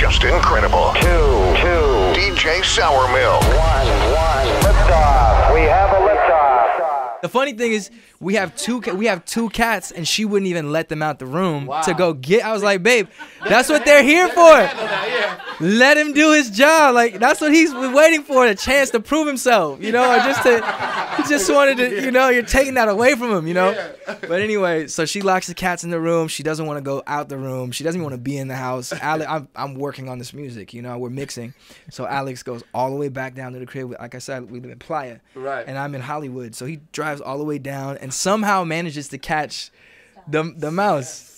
just incredible. Two. DJ Sour Milk. One. Liftoff. We have a liftoff. The funny thing is, we have two cats, and she wouldn't even let them out the room to go get. I was like, babe, that's what they're here for. Let him do his job. Like, that's what he's been waiting for, a chance to prove himself, you know, or he just wanted to, you know, you're taking that away from him, you know. But anyway, so she locks the cats in the room. She doesn't want to go out the room. She doesn't even want to be in the house. I'm working on this music, you know, we're mixing. So Alex goes all the way back down to the crib. Like I said, we live in Playa, and I'm in Hollywood. So he drives all the way down and somehow manages to catch the mouse.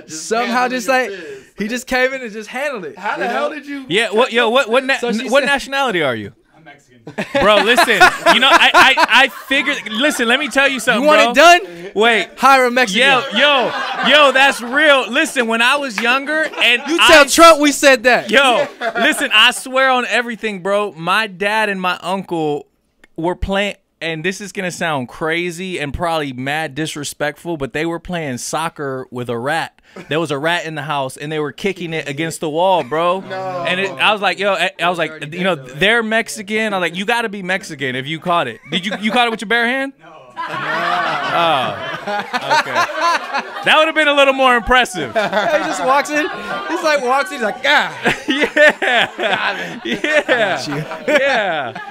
Somehow just like he just came in and just handled it. How the hell did you? Yeah, what nationality are you? I'm Mexican. Bro, listen, you know, I figured, listen, let me tell you something, You want bro. it done? Wait. Hire a Mexican. Yo, that's real. Listen, when I was younger, and You tell Trump we said that. Yo, listen, I swear on everything, bro. My dad and my uncle were playing, and this is going to sound crazy and probably mad disrespectful, but they were playing soccer with a rat. There was a rat in the house, and they were kicking it against the wall, bro. No. And I was like, you know, they're Mexican. I was like, you got to be Mexican if you caught it. Did you caught it with your bare hand? No. Oh, okay. That would have been a little more impressive. Yeah, he just walks in. He's like, yeah.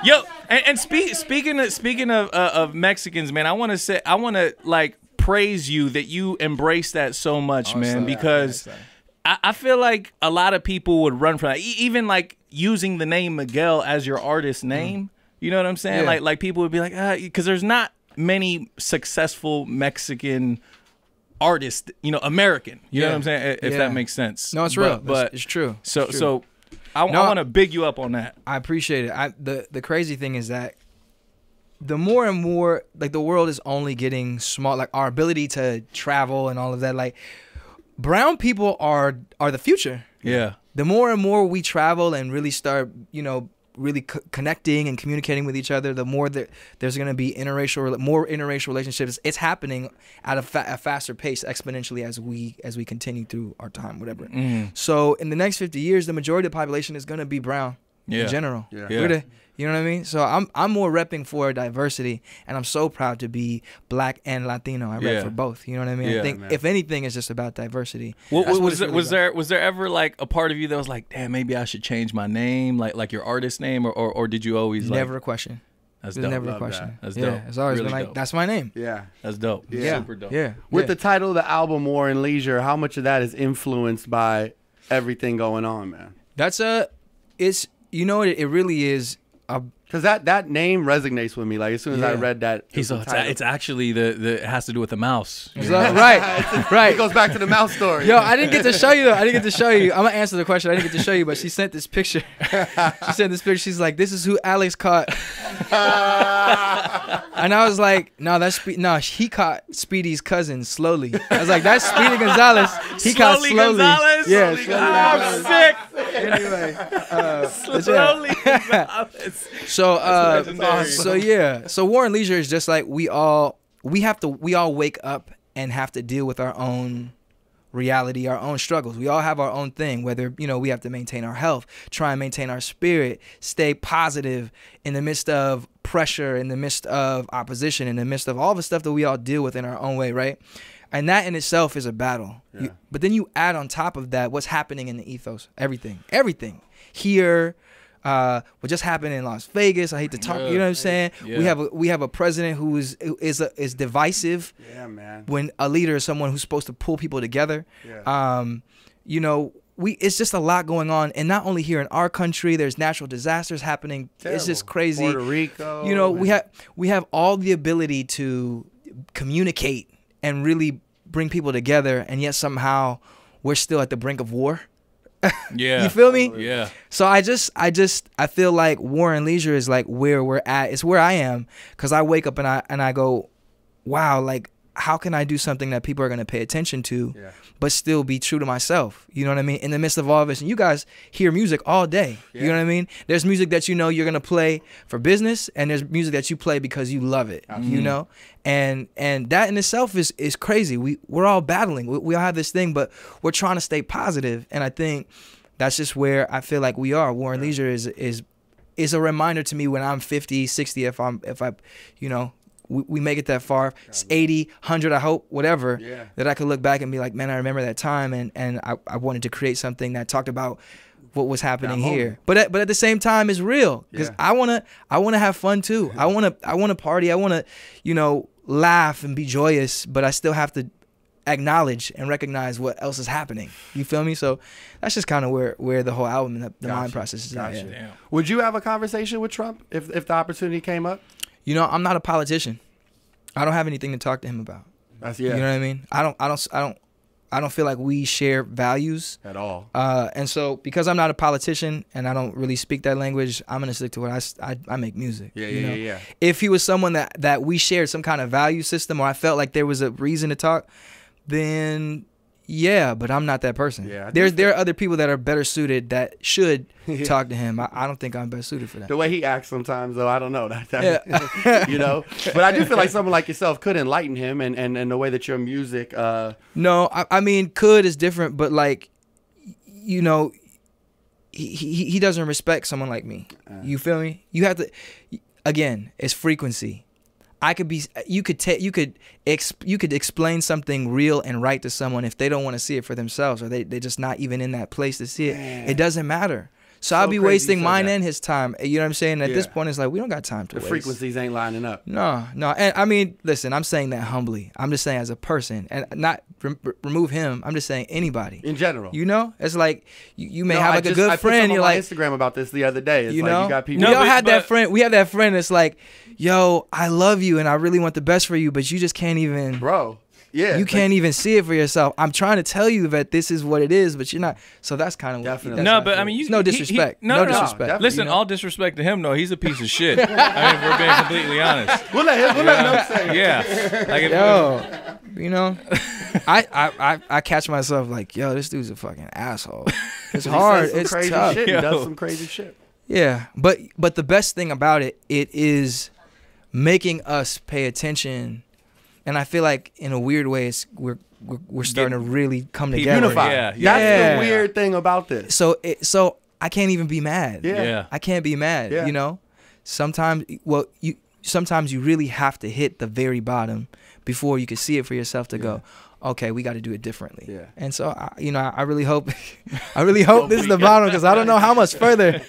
Yo, and speaking of Mexicans, man, I want to like praise you that you embrace that so much, man, because I feel like a lot of people would run from that, even like using the name Miguel as your artist name. You know what I'm saying? Yeah. Like people would be like, because there's not many successful Mexican artists, you know, American. You know what I'm saying? If that makes sense. No, it's real. But it's true. So I want to big you up on that. I appreciate it. The crazy thing is that the more and more, like, the world is only getting small. Like, our ability to travel and all of that. Like, brown people are the future. Yeah. The more and more we travel and really start, you know, really connecting and communicating with each other, the more that there's going to be more interracial relationships. It's happening at a faster pace, exponentially, as we continue through our time, whatever. So in the next 50 years, the majority of the population is going to be brown in general. You know what I mean? So I'm more repping for diversity, and I'm so proud to be Black and Latino. I rep for both. You know what I mean? I think if anything, it's just about diversity. Was there ever like a part of you that was like, damn, maybe I should change my name, like your artist name, or did you always never a question? That's dope. Never a question. That's dope. It's always really been like, dope. that's my name. Yeah. That's dope. Yeah. Super dope. Yeah. With the title of the album, War and Leisure, how much of that is influenced by everything going on, man? It's, you know, it really is. Because that name resonates with me. Like, as soon as I read that, it's actually it has to do with the mouse. Right. It goes back to the mouse story. Yo, I didn't get to show you though. I didn't get to show you. I'm gonna answer the question. I didn't get to show you, but she sent this picture. She's like, "This is who Alex caught." And I was like, "No, he caught Speedy's cousin slowly." I was like, "That's Speedy Gonzalez. He caught slowly." Gonzalez? Yeah, I'm sick. Anyway, Slowly Gonzalez. So War and Leisure is just like we all wake up and have to deal with our own reality, our own struggles. We all have our own thing, whether, you know, we have to maintain our health, try and maintain our spirit, stay positive in the midst of pressure, in the midst of opposition, in the midst of all the stuff that we all deal with in our own way, right? And that in itself is a battle. But then you add on top of that what's happening in the ethos, everything here. What just happened in Las Vegas? I hate to talk. You know what I'm saying? Yeah. We have a president who is divisive. Yeah, man. When a leader is someone who's supposed to pull people together. Yeah. You know, it's just a lot going on, and not only here in our country. There's natural disasters happening. Terrible. It's just crazy. Puerto Rico. You know, we have all the ability to communicate and really bring people together, and yet somehow we're still at the brink of war. Yeah. You feel me? Yeah. So I feel like War and Leisure is like where we're at. It's where I am, because I wake up and I go, wow, like, how can I do something that people are going to pay attention to, but still be true to myself? You know what I mean? In the midst of all of this, and you guys hear music all day. You know what I mean? There's music that you know you're going to play for business, and there's music that you play because you love it. You know? And that in itself is crazy. We're all battling. We all have this thing, but we're trying to stay positive. And I think that's just where I feel like we are. War and Leisure is a reminder to me when I'm 50, 60, if I, you know, we make it that far, 80, 100, I hope, whatever, that I could look back and be like, man, I remember that time, and I wanted to create something that talked about what was happening here. But at the same time, it's real, because I wanna have fun too. I wanna party. I wanna, you know, laugh and be joyous, but I still have to acknowledge and recognize what else is happening. You feel me? So that's just kind of where the whole album and the mind process is at. Yeah. Would you have a conversation with Trump if the opportunity came up? You know, I'm not a politician. I don't have anything to talk to him about. You know what I mean? I don't feel like we share values at all. And so because I'm not a politician and I don't really speak that language, I'm gonna stick to what I make music. Yeah. If he was someone that we shared some kind of value system, or I felt like there was a reason to talk, then yeah, but I'm not that person. There are other people that are better suited that should talk to him. I don't think I'm best suited for that. The way he acts sometimes, though, I don't know. You know, but I do feel like someone like yourself could enlighten him, and the way that your music. No, I mean, could is different, but like, you know, he doesn't respect someone like me. You feel me? You have to. Again, it's frequency. You could explain something real and right to someone. If they don't want to see it for themselves, or they're just not even in that place to see it, it doesn't matter. So I'll be wasting mine and his time. You know what I'm saying? At this point, it's like, we don't got time to waste. The frequencies ain't lining up. No. And I mean, listen, I'm saying that humbly. I'm just saying as a person, and not remove him. I'm just saying anybody. In general. You know? It's like, you may have like a good friend. You're like, on Instagram about this the other day. It's you like know? You got people. We all had that friend. We have that friend that's like, yo, I love you and I really want the best for you, but you just can't even. Bro. Yeah, you can't even see it for yourself. I'm trying to tell you that this is what it is, but you're not. So that's kind of definitely. No, but I mean, no disrespect. No disrespect. Listen, all disrespect to him. No, he's a piece of shit. I mean, if we're being completely honest. We'll let him say it. Yeah. Like yo, you know, I catch myself like, yo, this dude's a fucking asshole. It's hard. It's crazy tough. Shit. He does some crazy shit. Yeah, but the best thing about it is making us pay attention. And I feel like in a weird way, we're starting to really come together. Unify. Yeah. That's the weird thing about this. So I can't even be mad. Yeah. I can't be mad. Yeah. You know, sometimes you really have to hit the very bottom before you can see it for yourself to go, okay, we got to do it differently. Yeah. And so I really hope this is the bottom, because I don't know how much further.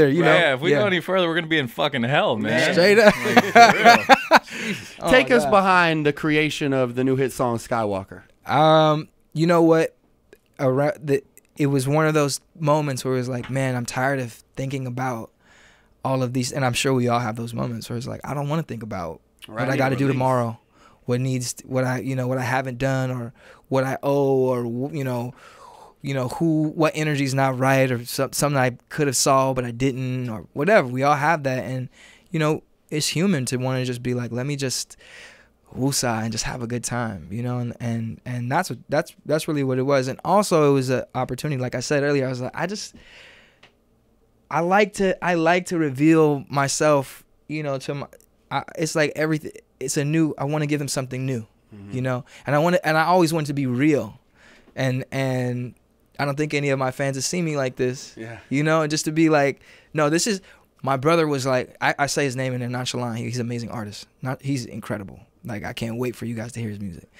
You know? Yeah, if we go any further, we're gonna be in fucking hell, man. Straight up. Like, for real. Take us behind the creation of the new hit song Skywalker. You know what? It was one of those moments where it was like, man, I'm tired of thinking about all of these, and I'm sure we all have those moments where it's like, I don't want to think about what I got to do tomorrow, what I haven't done, or what I owe, or what energy's not right, or something I could have solved but I didn't, or whatever. We all have that, and you know, it's human to want to just be like, let me just woosah and just have a good time, you know, and that's really what it was. And also it was an opportunity, like I said earlier, I was like, I like to reveal myself, you know, it's like everything, it's a new, I want to give them something new, you know, and I always want it to be real, and I don't think any of my fans have seen me like this, you know, and just to be like, no, this is, my brother was like, I say his name in a nonchalant, he's an amazing artist, he's incredible, like I can't wait for you guys to hear his music,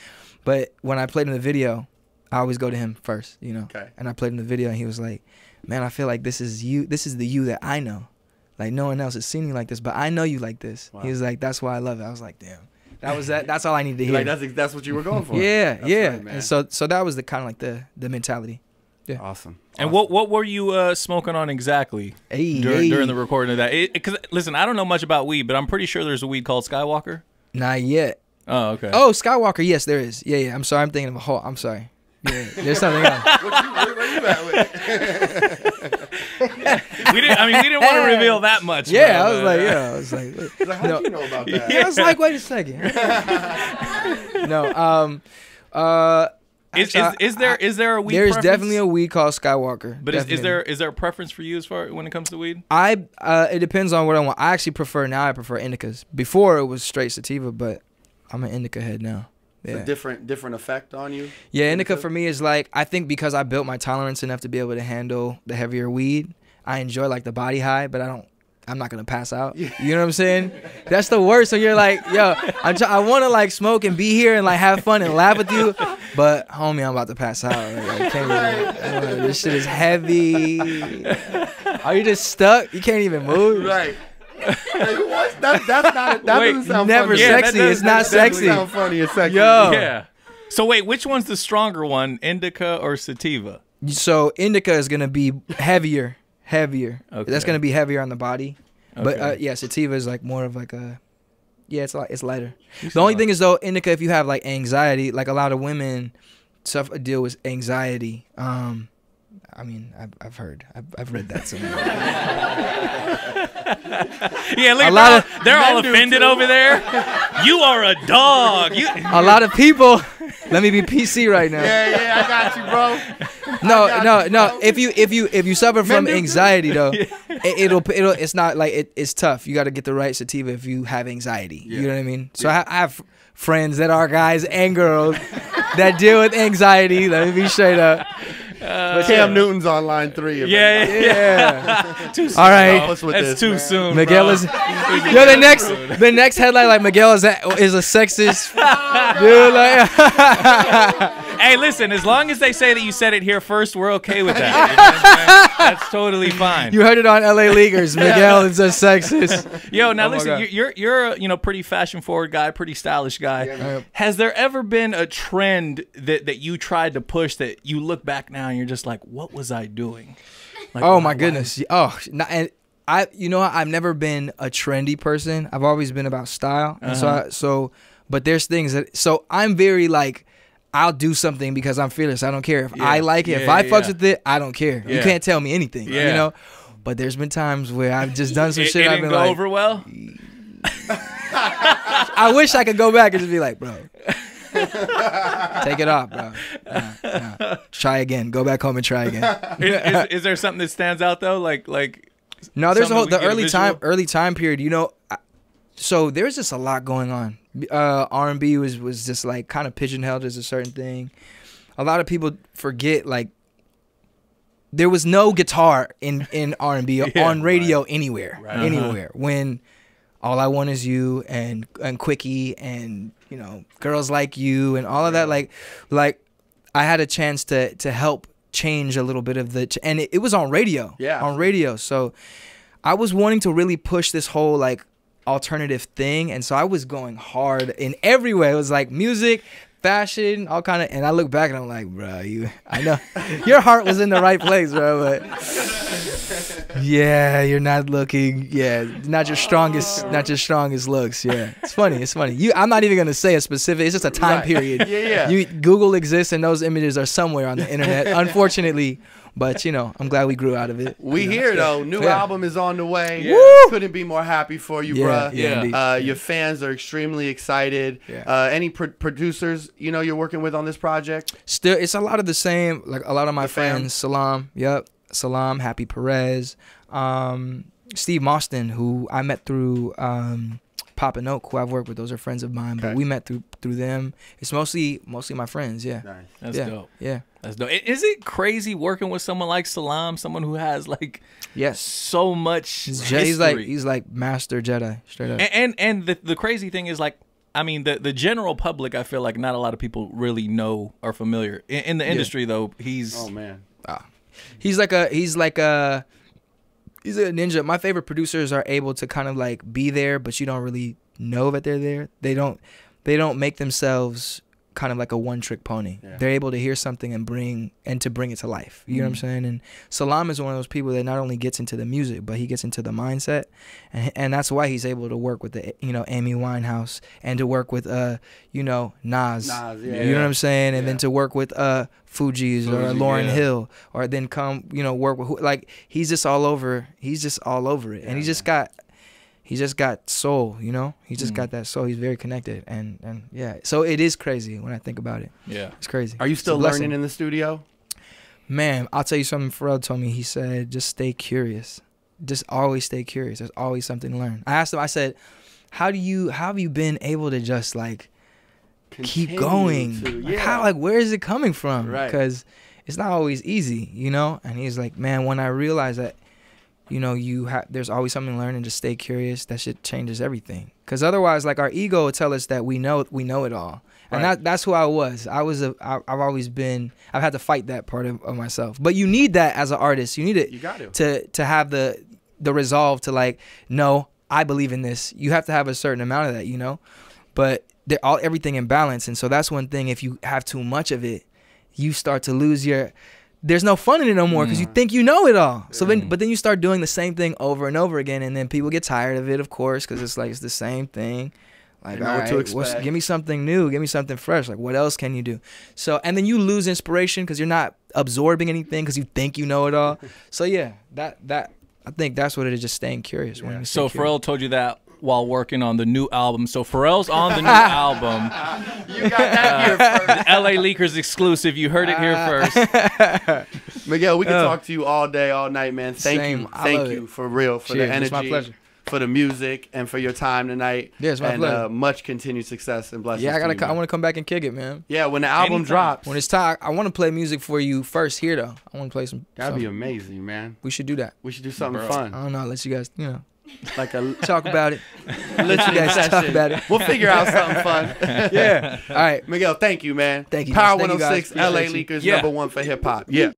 but when I played in the video, I always go to him first, you know, and I played in the video and he was like, man, I feel like this is the you that I know, like no one else has seen you like this, but I know you like this. Wow. He was like, that's why I love it. I was like, damn, that's all I need to hear. Like that's what you were going for. Yeah. Right, and so that was the kind of like the mentality. Yeah. Awesome. And what were you smoking on exactly during the recording of that? Because listen, I don't know much about weed, but I'm pretty sure there's a weed called Skywalker. Not yet. Oh, okay. Oh, Skywalker. Yes, there is. Yeah. I'm sorry. I'm thinking of a whole. I'm sorry. Yeah, there's something else. Where you at with? We didn't want to reveal that much. Yeah, bro, I was like, how do you know about that? Yeah, I was like, wait a second. No, is there a weed? There's preference? definitely a weed called Skywalker. But is there a preference for you as far when it comes to weed? It depends on what I want. I actually prefer indicas. Before it was straight sativa, but I'm an indica head now. It's a different effect on you. Yeah, indica for me is like, I think because I built my tolerance enough to be able to handle the heavier weed, I enjoy like the body high, but I'm not gonna pass out. You know what I'm saying? That's the worst. So you're like, yo, I want to like smoke and be here and like have fun and laugh with you, but homie, I'm about to pass out. Like, I can't even, this shit is heavy. Are you just stuck? You can't even move. Right. That's not. That doesn't sound never funny. sexy. It's not sexy. That doesn't sound funny. It's sexy. Yo. Yeah. So wait, which one's the stronger one, indica or sativa? So indica is gonna be heavier. Okay. That's gonna be heavier on the body. Okay. But yeah, sativa is like more of like a, it's lighter. The only thing is though, indica, if you have like anxiety, like a lot of women deal with anxiety. I mean, I've read that somewhere. Yeah, look, they're all offended over there. You are a dog. A lot of people. Let me be PC right now. Yeah, I got you, bro. No. If you suffer from anxiety though, it's not like it's tough. You got to get the right sativa if you have anxiety. You know what I mean? So I have friends that are guys and girls that deal with anxiety. Let me be straight up. Cam Newton's on line 3. Yeah. Too soon. All right. That's too soon. Miguel bro. is the next headline, like Miguel is a sexist dude. Like, Hey, listen, as long as they say that you said it here first, we're okay with that. You know what I'm saying? That's totally fine. you heard it on LA Leaguers. Miguel is a sexist. Yo, now Oh my listen, God. you're a pretty fashion forward guy, pretty stylish guy. Yeah. Has there ever been a trend that you tried to push that you look back now and you're just like, what was I doing? Like, Oh my goodness. And I've never been a trendy person. I've always been about style. And but there's things so I'm very like, I'll do something because I'm fearless. I don't care if I like it. If I fucks with it, I don't care. You can't tell me anything. You know. But there's been times where I've just done some shit. I've been go like, over well. I wish I could go back and just be like, bro, take it off, bro. Nah. Try again. Go back home and try again. Is there something that stands out though? Like no, there's something the we can get a early time period. So there's just a lot going on. R&B was just like kind of pigeonholed as a certain thing. A lot of people forget like there was no guitar in R&B on radio anywhere. When All I Want Is You and Quickie and Girls Like You and all of that, like I had a chance to help change a little bit of and it was on radio. So I was wanting to really push this whole like alternative thing, and so I was going hard in every way. It was like music, fashion, all kind of, and I look back and I'm like, bro, I know your heart was in the right place, bro, but yeah, you're not looking, not your strongest looks. It's funny. I'm not even gonna say a specific, it's just a time period. Google exists and those images are somewhere on the internet, unfortunately. But I'm glad we grew out of it. We here though. New album is on the way. Couldn't be more happy for you, bruh. Your fans are extremely excited. Any producers you're working with on this project? Still, it's a lot of the same. Like a lot of my friends, Salam, Happy Perez, Steve Mostyn, who I met through Pop and Oak, who I've worked with. Those are friends of mine, but we met through them. It's mostly my friends. Nice. That's dope. That's dope. Is it crazy working with someone like Salam, someone who has like so much history? He's like master Jedi, straight up. And the crazy thing is, like, I mean, the general public, I feel like not a lot of people really know or familiar in the industry though. He's he's a ninja. My favorite producers are able to kind of like be there, but you don't really know that they're there. They don't make themselves kind of like a one-trick pony. They're able to hear something and bring it to life. You know what I'm saying? And Salam is one of those people that not only gets into the music, but he gets into the mindset, and that's why he's able to work with the Amy Winehouse and to work with Nas. You know what I'm saying? And then to work with Fugees or Lauryn Hill, or then come work with like he's just all over it, and he just got soul, he just got that soul. He's very connected, and so it is crazy when I think about it. It's crazy. Are you still learning in the studio? Man, I'll tell you something Pharrell told me. He said, just stay curious. Just always stay curious. There's always something to learn. I asked him, I said, how have you been able to just like keep going. Like, how, like, where is it coming from? Right. Because it's not always easy, you know? And he's like, man, when I realized that, you know, there's always something to learn and just stay curious, that shit changes everything. Because otherwise, like, our ego will tell us that we know it all. And that's who I was. I've always been, I've had to fight that part of myself. But you need that as an artist. You need it to have the resolve to, like, no, I believe in this. You have to have a certain amount of that, you know? But everything in balance. And so that's one thing. If you have too much of it, you start to lose there's no fun in it no more because you think you know it all. So but then you start doing the same thing over and over again, and then people get tired of it, of course, because it's like it's the same thing. Like, all right, give me something new, give me something fresh. Like, what else can you do? So, and then you lose inspiration because you're not absorbing anything because you think you know it all. So yeah, that I think that's what it is, just staying curious. Yeah. So Pharrell told you that while working on the new album. So Pharrell's on the new album. You got that here first. The LA Leakers exclusive. You heard it here first. Miguel, we can talk to you all day, all night, man. Thank you for real, for the energy, it's my pleasure, for the music, and for your time tonight. Yeah, it's my pleasure. Much continued success and blessings. Yeah, I want to come back and kick it, man. Yeah, when the album drops. When it's time, I want to play music for you first here, though. I want to play some. That'd be amazing, man. We should do that. We should do something fun. I don't know. I'll let you guys, you know. Like a talk about it. Let you guys talk about it. We'll figure out something fun. Yeah. All right. Miguel, thank you, man. Thank you. Power 106, LA Leakers, #1 for hip hop. Yeah.